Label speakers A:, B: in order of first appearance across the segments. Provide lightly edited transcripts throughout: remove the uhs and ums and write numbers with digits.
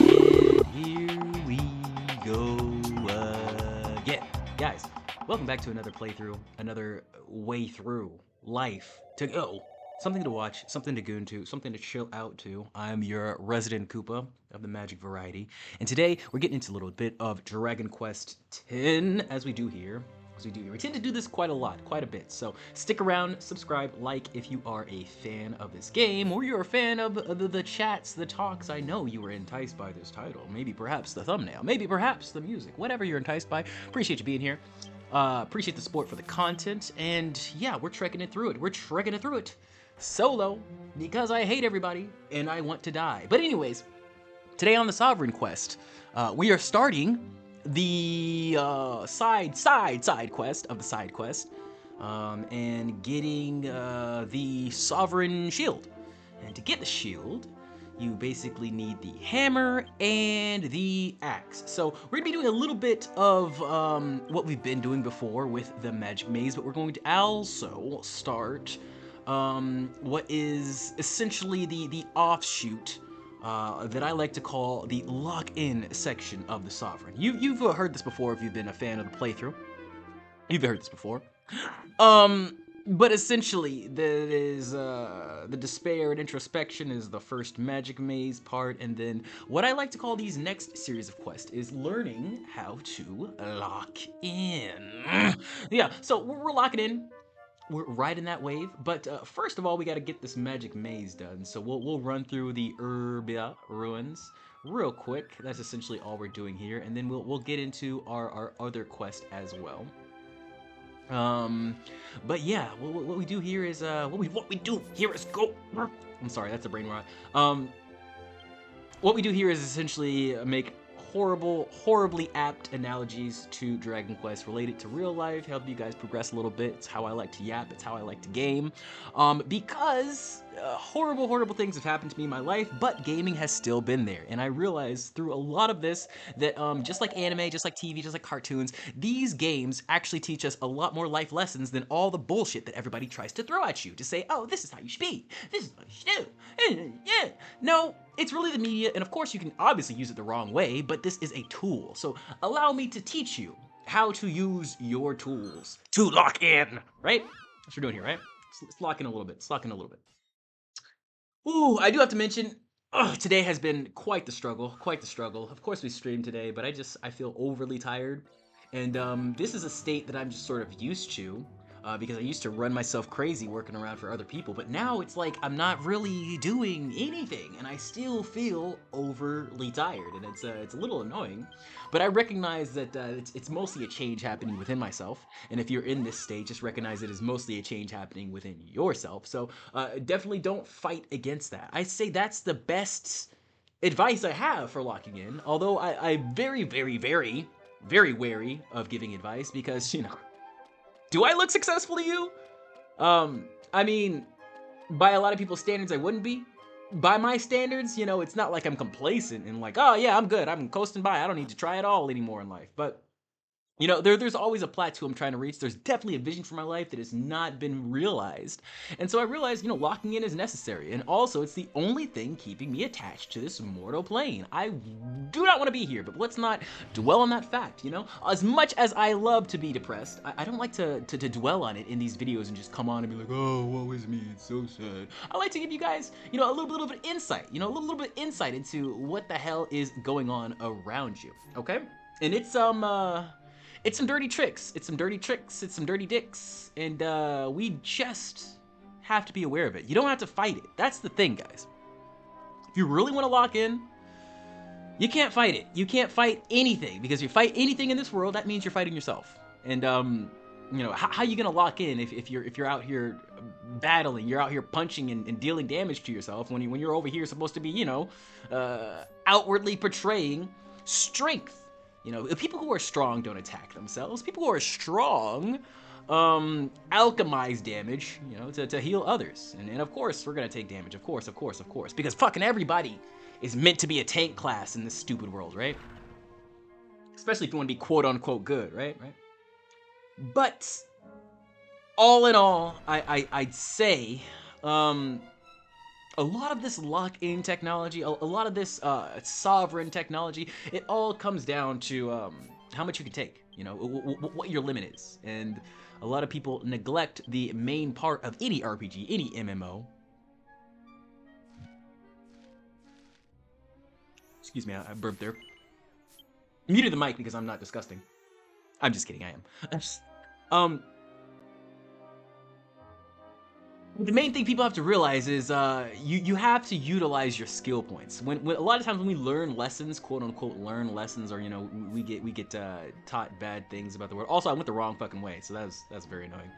A: Here we go again. Guys, welcome back to another playthrough, another way through life to go. Something to watch, something to goon to, something to chill out to. I'm your resident Koopa of the magic variety. And today we're getting into a little bit of Dragon Quest X, as we do here. We tend to do this quite a lot, quite a bit. So stick around, subscribe, like if you are a fan of this game, or you're a fan of the chats, the talks. I know you were enticed by this title. Maybe perhaps the thumbnail, maybe perhaps the music, whatever you're enticed by. Appreciate you being here. Appreciate the support for the content. And yeah, we're trekking it through it. We're trekking it through it. Solo, because I hate everybody and I want to die. But anyways, today on the Sovereign Quest, we are starting the side quest of the side quest, and getting the Sovereign Shield. And to get the shield, you basically need the hammer and the axe. So we're gonna be doing a little bit of what we've been doing before with the Magic Maze, but we're going to also start what is essentially the offshoot that I like to call the lock-in section of the Sovereign. You've heard this before if you've been a fan of the playthrough. You've heard this before. But essentially, the despair and introspection is the first Magic Maze part, and then what I like to call these next series of quests is learning how to lock in. Yeah, so we're locking in. We're riding that wave, but first of all, we got to get this Magic Maze done. So we'll run through the Urbia ruins real quick. That's essentially all we're doing here, and then we'll get into our other quest as well. But yeah, what we do here is what we do here is go. I'm sorry, that's a brain rot. What we do here is essentially make horribly apt analogies to Dragon Quest, related to real life, help you guys progress a little bit. It's how I like to yap, it's how I like to game, because horrible things have happened to me in my life, but gaming has still been there. And I realized through a lot of this that just like anime, just like TV, just like cartoons, these games actually teach us a lot more life lessons than all the bullshit that everybody tries to throw at you to say, oh, this is how you should be, this is what you should do. Yeah, no, it's really the media, and of course you can obviously use it the wrong way, but this is a tool. So allow me to teach you how to use your tools to lock in, right? That's what we're doing here, right? Let's lock in a little bit, let's lock in a little bit. Ooh, I do have to mention, today has been quite the struggle, quite the struggle. Of course we streamed today, but I feel overly tired. And this is a state that I'm just sort of used to, because I used to run myself crazy working around for other people, but now it's like I'm not really doing anything, and I still feel overly tired, and it's a little annoying. But I recognize that it's mostly a change happening within myself, and if you're in this state, just recognize it is mostly a change happening within yourself. So definitely don't fight against that. I say that's the best advice I have for locking in, although I'm very wary of giving advice because, you know, do I look successful to you? I mean, by a lot of people's standards, I wouldn't be. By my standards, you know, it's not like I'm complacent and like, oh yeah, I'm good, I'm coasting by, I don't need to try at all anymore in life. But you know, there's always a plateau I'm trying to reach. There's definitely a vision for my life that has not been realized. And so I realized, you know, locking in is necessary. And also, it's the only thing keeping me attached to this mortal plane. I do not want to be here, but let's not dwell on that fact, you know? As much as I love to be depressed, I don't like to dwell on it in these videos and just come on and be like, oh, woe is me, it's so sad. I like to give you guys, you know, a little bit of insight, you know, a little bit of insight into what the hell is going on around you, okay? And it's some dirty tricks, it's some dirty tricks, it's some dirty dicks, and we just have to be aware of it. You don't have to fight it. That's the thing, guys. If you really want to lock in, you can't fight it. You can't fight anything, because if you fight anything in this world, that means you're fighting yourself. And you know, how are you gonna lock in if you're out here battling, you're out here punching and dealing damage to yourself when you're over here supposed to be, you know, outwardly portraying strength. You know, people who are strong don't attack themselves. People who are strong alchemize damage, you know, to heal others. And of course, we're gonna take damage, of course, because fucking everybody is meant to be a tank class in this stupid world, right? Especially if you want to be quote-unquote good, right? But all in all, I'd say a lot of this lock-in technology, a lot of this sovereign technology, it all comes down to how much you can take, you know, what your limit is. And a lot of people neglect the main part of any RPG, any MMO. Excuse me, I burped there. Muted the mic because I'm not disgusting. I'm just kidding, I am. The main thing people have to realize is you have to utilize your skill points. When a lot of times when we learn lessons, quote unquote learn lessons, or you know we get taught bad things about the world. Also, I went the wrong fucking way, so that's very annoying.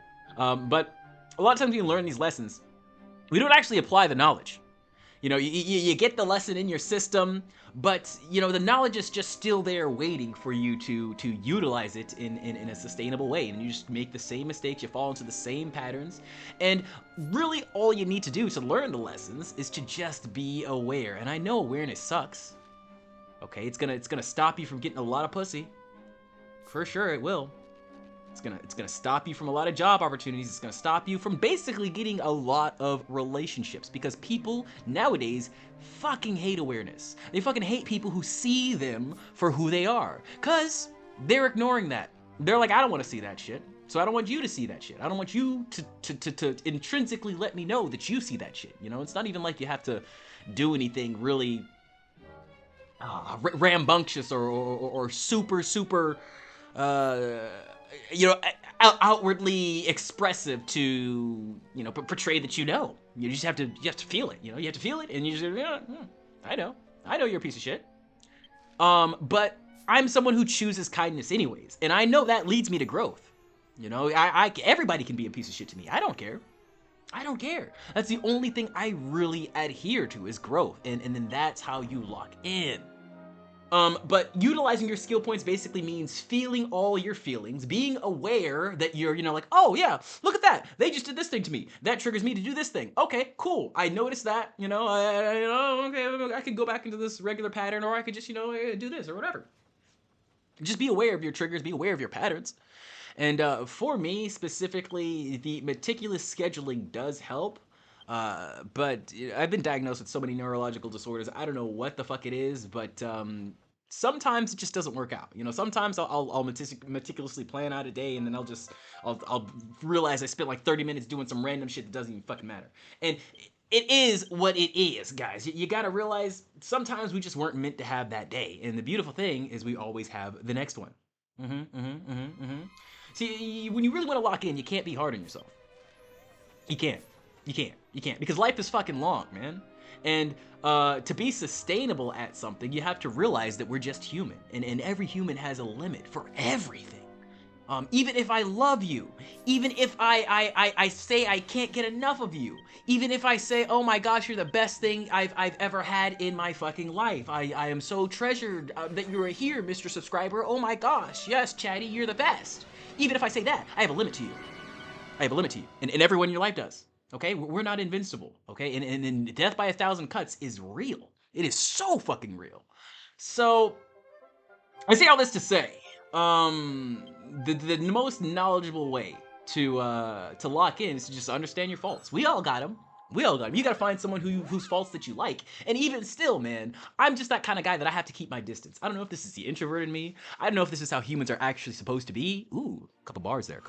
A: But a lot of times when you learn these lessons, we don't actually apply the knowledge. You know, you get the lesson in your system, but you know the knowledge is just still there waiting for you to utilize it in a sustainable way, and you just make the same mistakes, you fall into the same patterns, and really all you need to do to learn the lessons is to just be aware. And I know awareness sucks. Okay, it's gonna stop you from getting a lot of pussy. For sure it will. It's gonna stop you from a lot of job opportunities. It's gonna stop you from basically getting a lot of relationships, because people nowadays fucking hate awareness. They fucking hate people who see them for who they are, cause they're ignoring that. They're like, I don't want to see that shit, so I don't want you to see that shit. I don't want you to intrinsically let me know that you see that shit. You know, it's not even like you have to do anything really rambunctious or super you know, outwardly expressive to, you know, portray that you know. You just have to feel it, you know, you have to feel it, and you just, yeah, I know you're a piece of shit. But I'm someone who chooses kindness anyways, and I know that leads me to growth. You know, everybody can be a piece of shit to me. I don't care. I don't care. That's the only thing I really adhere to is growth, and then that's how you lock in. But utilizing your skill points basically means feeling all your feelings, being aware that you're, you know, like, oh yeah, look at that. They just did this thing to me. That triggers me to do this thing. Okay, cool. I noticed that, you know, okay, I could go back into this regular pattern, or I could just, you know, do this or whatever. Just be aware of your triggers, be aware of your patterns. And for me specifically, the meticulous scheduling does help. But I've been diagnosed with so many neurological disorders. I don't know what the fuck it is, but sometimes it just doesn't work out. You know, sometimes I'll meticulously plan out a day, and then I'll realize I spent like 30 minutes doing some random shit that doesn't even fucking matter. And it is what it is, guys. You gotta realize sometimes we just weren't meant to have that day. And the beautiful thing is we always have the next one. See, when you really want to lock in, you can't be hard on yourself. You can't. You can't, because life is fucking long, man. And to be sustainable at something, you have to realize that we're just human, and every human has a limit for everything. Even if I love you, even if I say I can't get enough of you, even if I say, oh my gosh, you're the best thing I've ever had in my fucking life. I am so treasured that you're here, Mr. Subscriber. Oh my gosh, yes, Chatty, you're the best. Even if I say that, I have a limit to you. I have a limit to you, and everyone in your life does. Okay, we're not invincible, okay? And death by 1,000 cuts is real. It is so fucking real. So, I say all this to say, the most knowledgeable way to lock in is to just understand your faults. We all got them. We all got them. You gotta find someone whose faults that you like. And even still, man, I'm just that kind of guy that I have to keep my distance. I don't know if this is the introvert in me. I don't know if this is how humans are actually supposed to be. Ooh, couple bars there.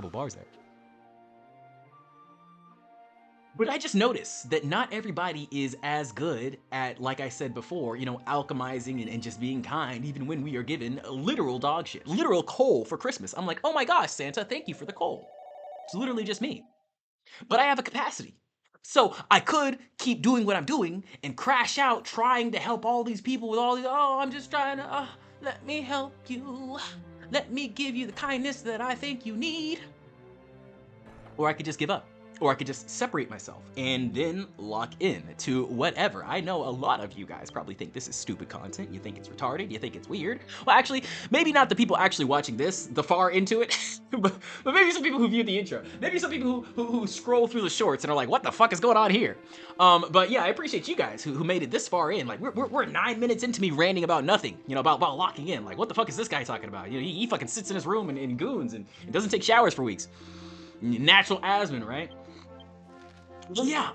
A: But I just noticed that not everybody is as good at, like I said before, you know, alchemizing and just being kind, even when we are given literal dog shit, literal coal for Christmas. I'm like, oh my gosh, Santa, thank you for the coal. It's literally just me. But I have a capacity. So I could keep doing what I'm doing and crash out trying to help all these people with all these, oh, I'm just trying to, let me help you. Let me give you the kindness that I think you need. Or I could just give up. Or I could just separate myself and then lock in to whatever. I know a lot of you guys probably think this is stupid content. You think it's retarded. You think it's weird. Well, actually, maybe not the people actually watching this, the far into it, but maybe some people who viewed the intro. Maybe some people who scroll through the shorts and are like, what the fuck is going on here? But yeah, I appreciate you guys who made it this far in. Like, we're 9 minutes into me ranting about nothing, you know, about locking in. Like, what the fuck is this guy talking about? You know, he fucking sits in his room and goons and doesn't take showers for weeks. Natural asthma, right? Well, yeah,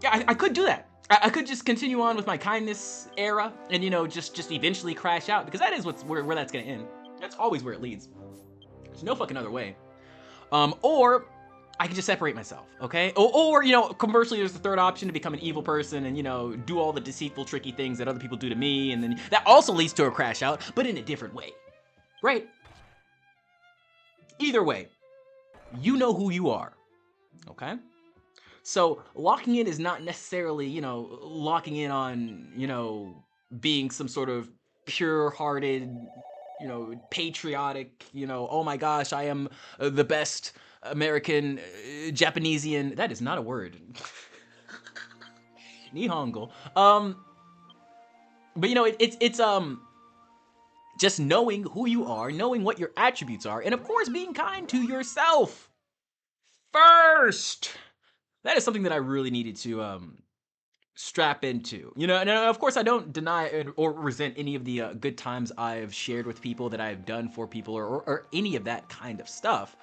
A: I could do that. I could just continue on with my kindness era and, you know, just eventually crash out, because that is where that's gonna end. That's always where it leads. There's no fucking other way. Or I can just separate myself, okay? Or, you know, conversely, there's the third option, to become an evil person and, you know, do all the deceitful, tricky things that other people do to me, and then that also leads to a crash out, but in a different way, right? Either way, you know who you are, okay? So locking in is not necessarily, you know, locking in on, you know, being some sort of pure-hearted, you know, patriotic, you know, oh my gosh, I am the best American Japanesian. That is not a word. Nihongo. But you know, it's just knowing who you are, knowing what your attributes are, and of course being kind to yourself first. That is something that I really needed to strap into. You know, and of course I don't deny or resent any of the good times I've shared with people, that I've done for people, or any of that kind of stuff.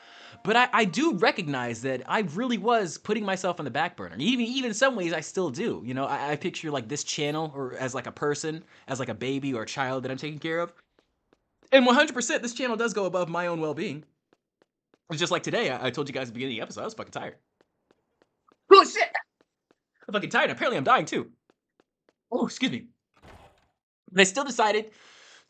A: But I do recognize that I really was putting myself on the back burner. Even in some ways I still do. You know, I picture like this channel, or as like a person, as like a baby or a child that I'm taking care of. And 100% this channel does go above my own well-being. It's just like today, I told you guys at the beginning of the episode, I was fucking tired. Oh shit! I'm fucking tired. Apparently I'm dying too. Oh, excuse me. But I still decided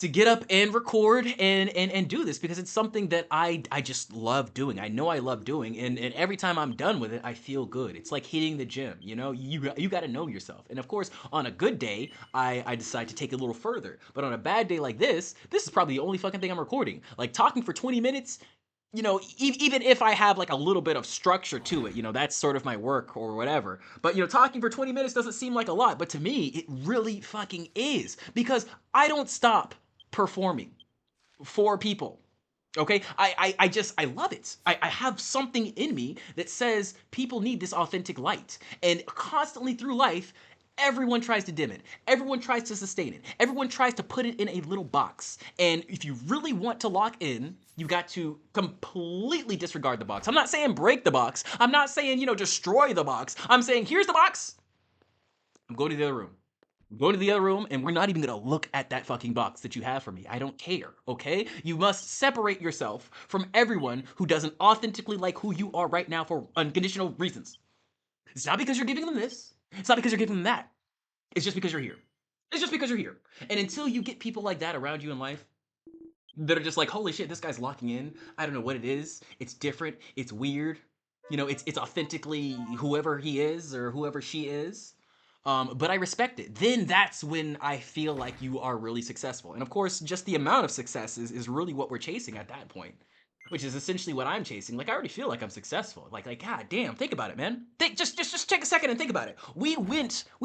A: to get up and record and do this, because it's something that I just love doing. I know I love doing, and every time I'm done with it, I feel good. It's like hitting the gym, you know? You got to know yourself. And of course, on a good day, I decide to take it a little further. But on a bad day like this is probably the only fucking thing I'm recording. Like, talking for 20 minutes, you know, even if I have like a little bit of structure to it, you know, that's sort of my work or whatever. But, you know, talking for 20 minutes doesn't seem like a lot, but to me, it really fucking is, because I don't stop performing for people. Okay, I love it. I have something in me that says people need this authentic light, and constantly through life, everyone tries to dim it. Everyone tries to sustain it. Everyone tries to put it in a little box. And if you really want to lock in, you got to completely disregard the box. I'm not saying break the box. I'm not saying, you know, destroy the box. I'm saying, here's the box. I'm going to the other room. Go to the other room, and we're not even gonna look at that fucking box that you have for me. I don't care, okay? You must separate yourself from everyone who doesn't authentically like who you are right now for unconditional reasons. It's not because you're giving them this. It's not because you're giving them that. It's just because you're here. It's just because you're here. And until you get people like that around you in life, that are just like, holy shit, this guy's locking in. I don't know what it is. It's different. It's weird. You know, it's authentically whoever he is or whoever she is. But I respect it. Then that's when I feel like you are really successful. And of course, just the amount of success is really what we're chasing at that point, which is essentially what I'm chasing. Like, I already feel like I'm successful. Like, god damn, think about it, man. Just take a second and think about it. We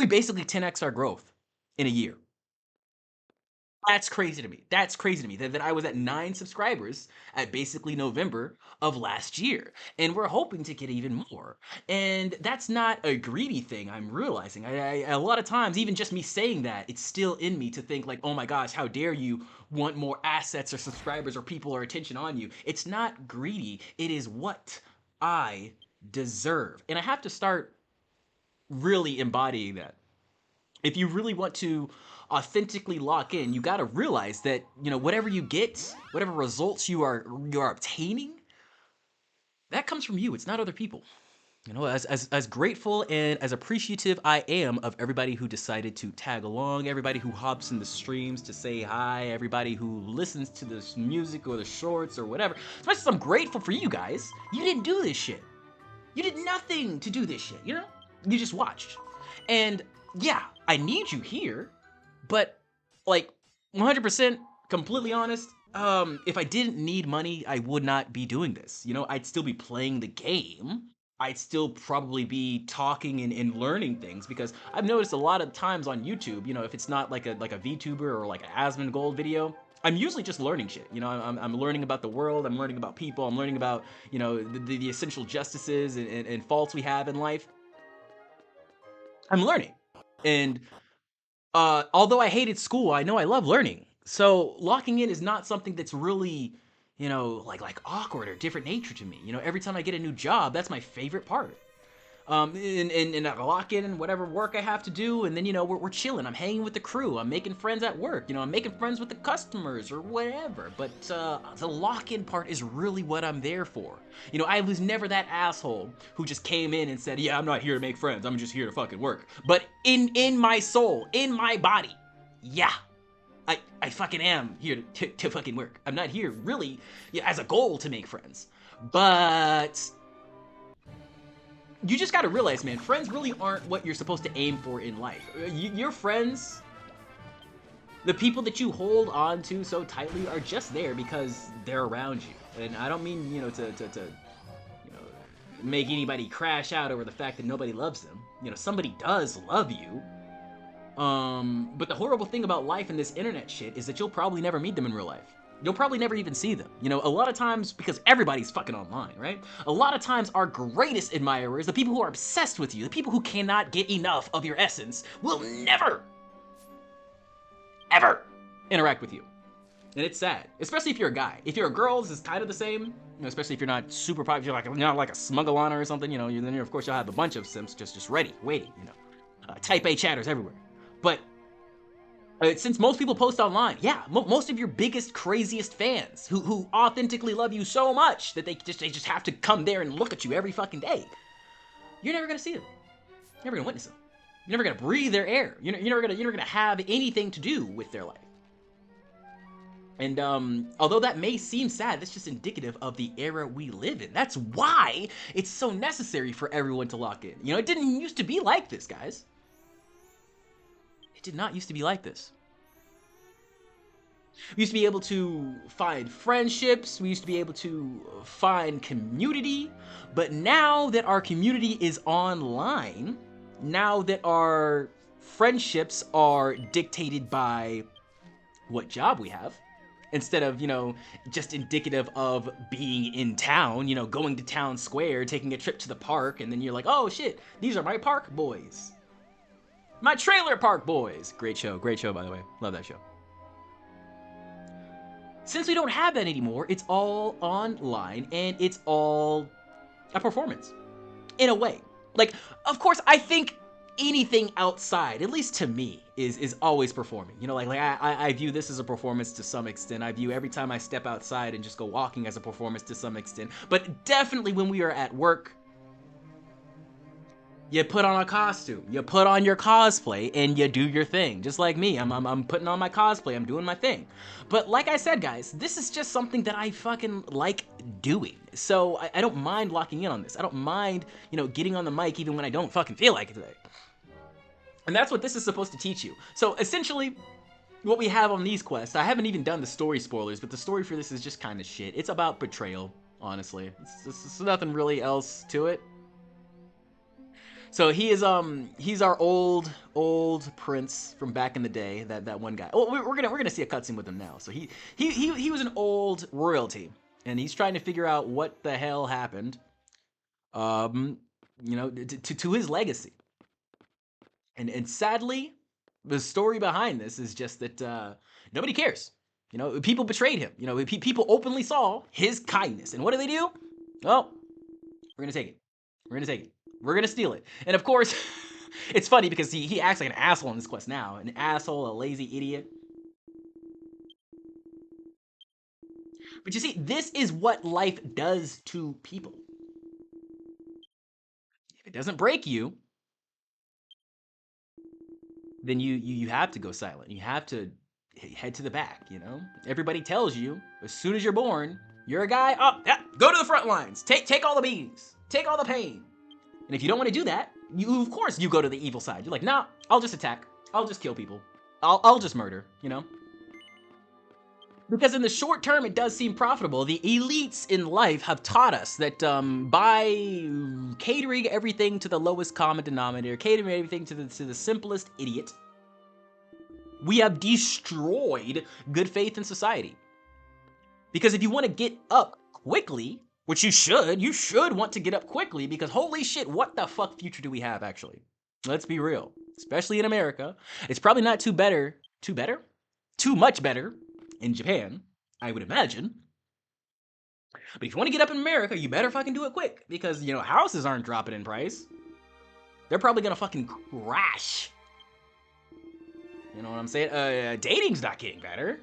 A: basically 10x our growth in a year. That's crazy to me. That's crazy to me that I was at 9 subscribers at basically November of last year. And we're hoping to get even more. And that's not a greedy thing, I'm realizing. A lot of times, even just me saying that, it's still in me to think like, oh my gosh, how dare you want more assets or subscribers or people or attention on you. It's not greedy. It is what I deserve. And I have to start really embodying that. If you really want to authentically lock in, you got to realize that, you know, whatever you get, whatever results you are obtaining, that comes from you. It's not other people. You know, as grateful and as appreciative I am of everybody who decided to tag along, everybody who hops in the streams to say hi, everybody who listens to this music or the shorts or whatever. As much as I'm grateful for you guys, you didn't do this shit. You did nothing to do this shit, you know? You just watched. And yeah, I need you here, but like 100% completely honest, if I didn't need money, I would not be doing this. You know, I'd still be playing the game. I'd still probably be talking and learning things, because I've noticed a lot of times on YouTube, you know, if it's not like a VTuber or like an Asmongold video, I'm usually just learning shit. You know, I'm learning about the world, I'm learning about people, I'm learning about, you know, the essential justices and faults we have in life. I'm learning. And although I hated school, I know I love learning. So locking in is not something that's really, you know, like awkward or different nature to me. You know, every time I get a new job, that's my favorite part. and I lock in whatever work I have to do, and then, you know, we're chilling. I'm hanging with the crew. I'm making friends at work. You know, I'm making friends with the customers or whatever. But the lock-in part is really what I'm there for. You know, I was never that asshole who just came in and said, yeah, I'm not here to make friends. I'm just here to fucking work. But in my soul, in my body, yeah, I fucking am here to fucking work. I'm not here really, yeah, as a goal to make friends. But you just gotta realize, man, friends really aren't what you're supposed to aim for in life. Your friends, the people that you hold on to so tightly, are just there because they're around you. And I don't mean, you know, to you know, make anybody crash out over the fact that nobody loves them. You know, somebody does love you. But the horrible thing about life and this internet shit is that you'll probably never meet them in real life. You'll probably never even see them. You know, a lot of times, because everybody's fucking online, right? A lot of times our greatest admirers, the people who are obsessed with you, the people who cannot get enough of your essence, will never, ever interact with you. And it's sad, especially if you're a guy. If you're a girl, this is kind of the same. You know, especially if you're not super popular, if you're like, you're not like a smuggle-on or something, you know, then of course you'll have a bunch of simps just ready, waiting, you know. Type A chatters everywhere. But since most people post online, yeah, most of your biggest, craziest fans who authentically love you so much that they just have to come there and look at you every fucking day, you're never gonna see them. You're never gonna witness them. You're never gonna breathe their air. You're never gonna have anything to do with their life. And although that may seem sad, that's just indicative of the era we live in. That's why it's so necessary for everyone to lock in. You know, it didn't used to be like this, guys. It did not used to be like this. We used to be able to find friendships, we used to be able to find community, but now that our community is online, now that our friendships are dictated by what job we have, instead of, you know, just indicative of being in town, you know, going to town square, taking a trip to the park, and then you're like, oh shit, these are my park boys. My trailer park boys. Great show, by the way. Love that show. Since we don't have that anymore, it's all online and it's all a performance. In a way. Like, of course, I think anything outside, at least to me, is always performing. You know, like I view this as a performance to some extent. I view every time I step outside and just go walking as a performance to some extent. But definitely when we are at work, you put on a costume, you put on your cosplay, and you do your thing. Just like me, I'm putting on my cosplay, I'm doing my thing. But like I said, guys, this is just something that I fucking like doing. So I don't mind locking in on this. I don't mind, you know, getting on the mic even when I don't fucking feel like it today. And that's what this is supposed to teach you. So essentially, what we have on these quests, I haven't even done the story spoilers, but the story for this is just kind of shit. It's about betrayal, honestly. It's nothing really else to it. So he is he's our old prince from back in the day, that one guy. Oh, we're gonna see a cutscene with him now. So he was an old royalty, and he's trying to figure out what the hell happened, you know, to his legacy. And sadly, the story behind this is just that nobody cares. You know, people betrayed him. You know, people openly saw his kindness, and what do? Well, we're gonna take it. We're gonna take it. We're gonna steal it. And of course, it's funny because he acts like an asshole in this quest now. An asshole, a lazy idiot. But you see, this is what life does to people. If it doesn't break you, then you have to go silent. You have to head to the back, you know? Everybody tells you, as soon as you're born, you're a guy, oh, yeah, go to the front lines. Take all the beatings. Take all the pain. And if you don't want to do that, of course you go to the evil side. You're like, nah, I'll just attack. I'll just kill people. I'll just murder, you know? Because in the short term, it does seem profitable. The elites in life have taught us that by catering everything to the lowest common denominator, catering everything to the simplest idiot, we have destroyed good faith in society. Because if you want to get up quickly, which you should want to get up quickly, because holy shit, what the fuck future do we have, actually? Let's be real. Especially in America. It's probably not too much better in Japan, I would imagine. But if you want to get up in America, you better fucking do it quick, because, you know, houses aren't dropping in price. They're probably gonna fucking crash. You know what I'm saying? Dating's not getting better.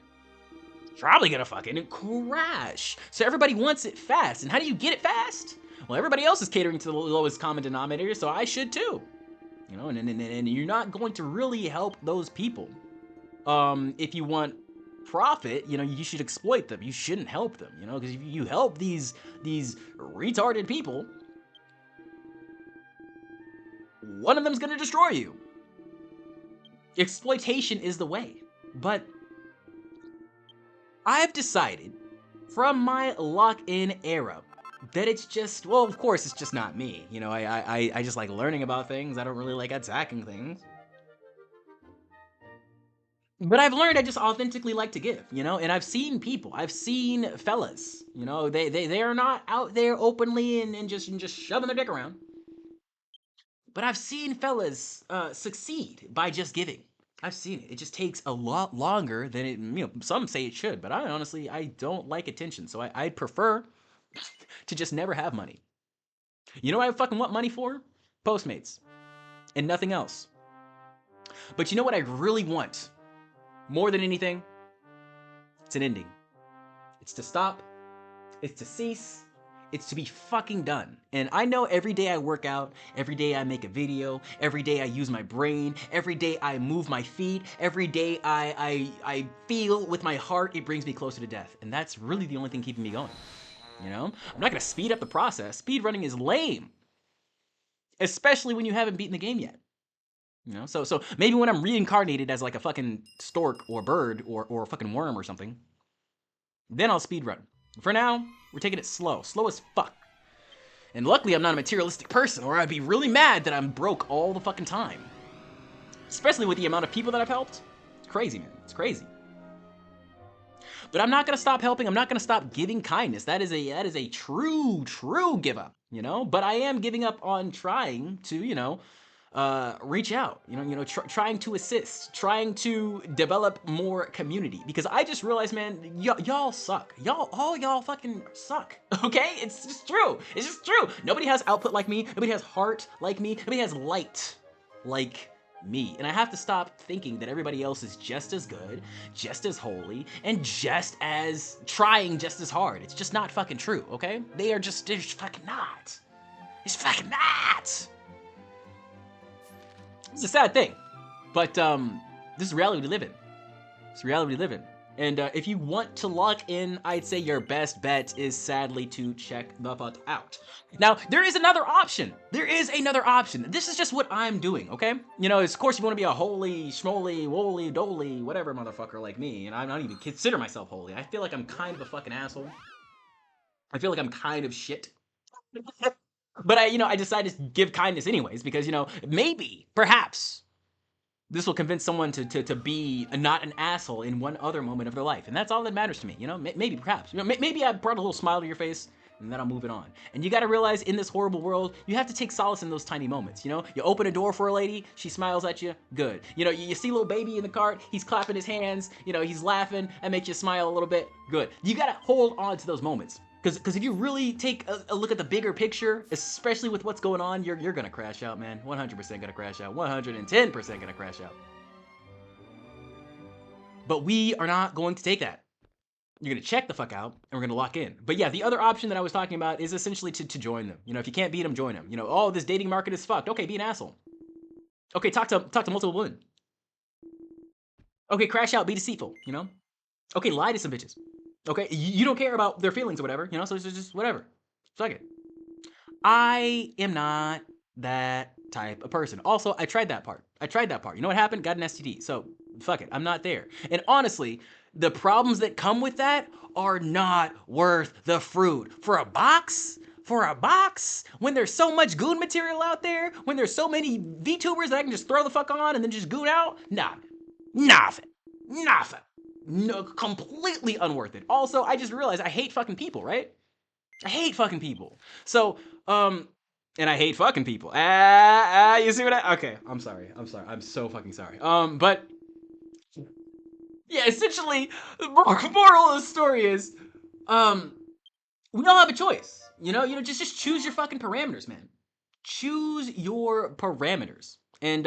A: It's probably gonna fucking crash. So everybody wants it fast. And how do you get it fast? Well, everybody else is catering to the lowest common denominator, so I should too. You know, and you're not going to really help those people. If you want profit, you know, you should exploit them. You shouldn't help them, you know, because if you help these retarded people, one of them's gonna destroy you. Exploitation is the way. But I've decided from my lock-in era that it's just, well, of course, it's just not me. You know, I just like learning about things. I don't really like attacking things. But I've learned I just authentically like to give, you know? And I've seen people, I've seen fellas, you know, they are not out there openly and just shoving their dick around. But I've seen fellas succeed by just giving. I've seen it. It just takes a lot longer than it, you know, some say it should, but I honestly, I don't like attention. So I'd prefer to just never have money. You know what I fucking want money for? Postmates. And nothing else. But you know what I really want? More than anything? It's an ending. It's to stop. It's to cease. It's to be fucking done. And I know every day I work out, every day I make a video, every day I use my brain, every day I move my feet, every day I feel with my heart, it brings me closer to death. And that's really the only thing keeping me going. You know? I'm not gonna speed up the process. Speed running is lame. Especially when you haven't beaten the game yet. You know? So maybe when I'm reincarnated as like a fucking stork or bird or a fucking worm or something, then I'll speed run. For now, we're taking it slow. Slow as fuck. And luckily I'm not a materialistic person, or I'd be really mad that I'm broke all the fucking time. Especially with the amount of people that I've helped. It's crazy, man. It's crazy. But I'm not gonna stop helping. I'm not gonna stop giving kindness. That is a true give up, you know? But I am giving up on trying to, you know, reach out, trying to assist, trying to develop more community, because I just realized, man, y'all suck. All y'all fucking suck. Okay? It's just true. It's just true. Nobody has output like me. Nobody has heart like me. Nobody has light like me. And I have to stop thinking that everybody else is just as good, just as holy, and just as trying just as hard. It's just not fucking true, okay? They're just fucking not. It's fucking not. It's a sad thing, but this is reality we live in. It's reality we live in. And if you want to lock in, I'd say your best bet is sadly to check the fuck out. Now, there is another option. There is another option. This is just what I'm doing, okay? You know, of course you want to be a holy, schmoly, woly, doly, whatever motherfucker like me, and I don't even consider myself holy. I feel like I'm kind of a fucking asshole. I feel like I'm kind of shit. But I decided to give kindness anyways, because, maybe, perhaps, this will convince someone to be not an asshole in one other moment of their life. And that's all that matters to me, maybe, perhaps. Maybe I brought a little smile to your face, and then I'll move it on. And you gotta realize, in this horrible world, you have to take solace in those tiny moments, You open a door for a lady, she smiles at you, good. You see a little baby in the cart, he's clapping his hands, he's laughing, that makes you smile a little bit, good. You gotta hold on to those moments. Because if you really take a look at the bigger picture, especially with what's going on, you're gonna crash out, man. 100% gonna crash out. 110% gonna crash out. But we are not going to take that. You're gonna check the fuck out, and we're gonna lock in. But yeah, the other option that I was talking about is essentially to join them. If you can't beat them, join them. Oh, this dating market is fucked. Okay, be an asshole. Okay, talk to multiple women. Okay, crash out, be deceitful. Okay, lie to some bitches. Okay, you don't care about their feelings or whatever, so it's just whatever. Suck it. I am not that type of person. Also, I tried that part. You know what happened? Got an STD. So, fuck it. I'm not there. And honestly, the problems that come with that are not worth the fruit. For a box, when there's so much goon material out there, when there's so many VTubers that I can just throw the fuck on and then just goon out, nothing. No, completely unworth it. Also, I just realized I hate fucking people, right? I hate fucking people. So, and I hate fucking people. You see what okay, I'm sorry. I'm so fucking sorry. But, yeah, essentially, the moral of the story is, we all have a choice. Just choose your fucking parameters, man. choose your parameters. And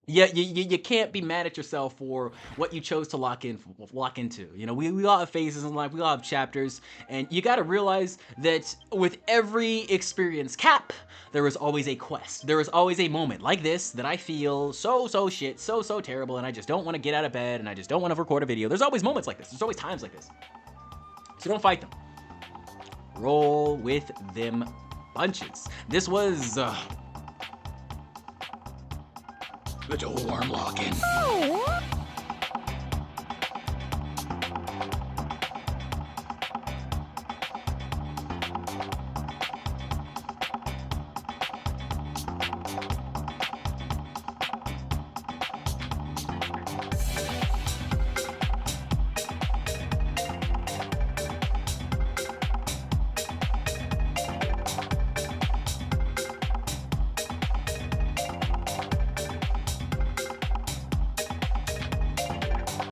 A: yeah, you can't be mad at yourself for what you chose to lock into. You know, we all have phases in life, we all have chapters, and you gotta realize that with every experience cap, there is always a quest. There is always a moment like this that I feel so shit, so terrible, and I just don't want to get out of bed, and I just don't want to record a video. There's always moments like this. There's always times like this. So don't fight them. Roll with them punches. This was the Dorm Lockin.